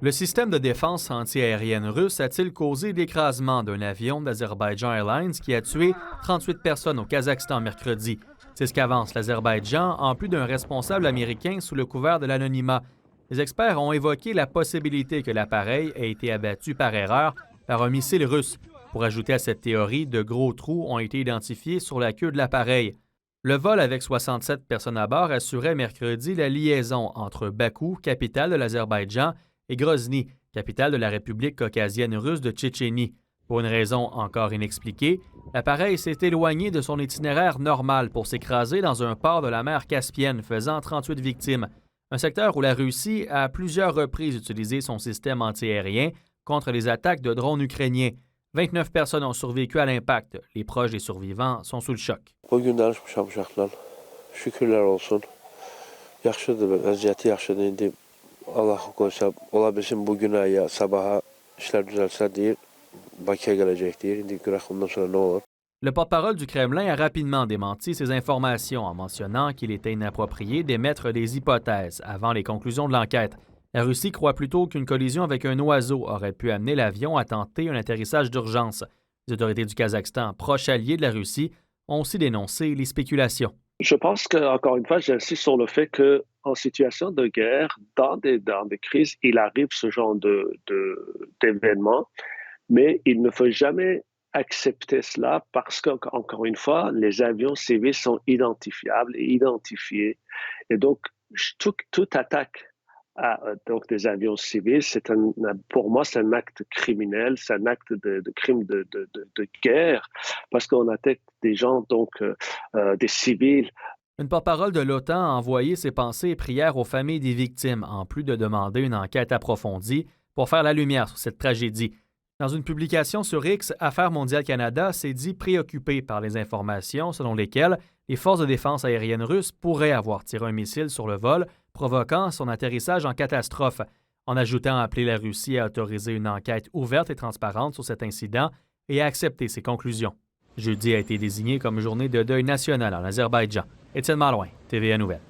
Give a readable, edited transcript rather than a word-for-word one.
Le système de défense antiaérienne russe a-t-il causé l'écrasement d'un avion d'Azerbaïdjan Airlines qui a tué 38 personnes au Kazakhstan mercredi? C'est ce qu'avance l'Azerbaïdjan, en plus d'un responsable américain sous le couvert de l'anonymat. Les experts ont évoqué la possibilité que l'appareil ait été abattu par erreur par un missile russe. Pour ajouter à cette théorie, de gros trous ont été identifiés sur la queue de l'appareil. Le vol avec 67 personnes à bord assurait mercredi la liaison entre Bakou, capitale de l'Azerbaïdjan, et Grozny, capitale de la République caucasienne russe de Tchétchénie. Pour une raison encore inexpliquée, l'appareil s'est éloigné de son itinéraire normal pour s'écraser dans un port de la mer Caspienne, faisant 38 victimes. Un secteur où la Russie a à plusieurs reprises utilisé son système antiaérien contre les attaques de drones ukrainiens. 29 personnes ont survécu à l'impact. Les proches des survivants sont sous le choc. Bugün danışmışam uşaqla. Şükürlər olsun. Yaxşıdır, vəziyyəti yaxşıdır. İndi Allah qoysa, ola bilsin bugünə ya sabaha işlər düzəlsə deyir, Bakıya gələcək deyir. İndi görək ondan sonra nə olur. Le porte-parole du Kremlin a rapidement démenti ces informations en mentionnant qu'il était inapproprié d'émettre des hypothèses avant les conclusions de l'enquête. La Russie croit plutôt qu'une collision avec un oiseau aurait pu amener l'avion à tenter un atterrissage d'urgence. Les autorités du Kazakhstan, proches alliés de la Russie, ont aussi dénoncé les spéculations. Je pense qu'encore une fois, j'insiste sur le fait qu'en situation de guerre, dans des crises, il arrive ce genre d'événements, mais il ne faut jamais accepter cela parce qu'encore une fois, les avions civils sont identifiables et identifiés. Et donc, toute attaque donc des avions civils, pour moi, c'est un acte criminel, c'est un acte de crime de guerre, parce qu'on attaque des gens, donc des civils. Une porte-parole de l'OTAN a envoyé ses pensées et prières aux familles des victimes, en plus de demander une enquête approfondie pour faire la lumière sur cette tragédie. Dans une publication sur X, Affaires mondiales Canada s'est dit préoccupé par les informations selon lesquelles les forces de défense aérienne russes pourraient avoir tiré un missile sur le vol, provoquant son atterrissage en catastrophe, en ajoutant à appeler la Russie à autoriser une enquête ouverte et transparente sur cet incident et à accepter ses conclusions. Jeudi a été désigné comme journée de deuil national en Azerbaïdjan. Étienne Malouin, TVA Nouvelles.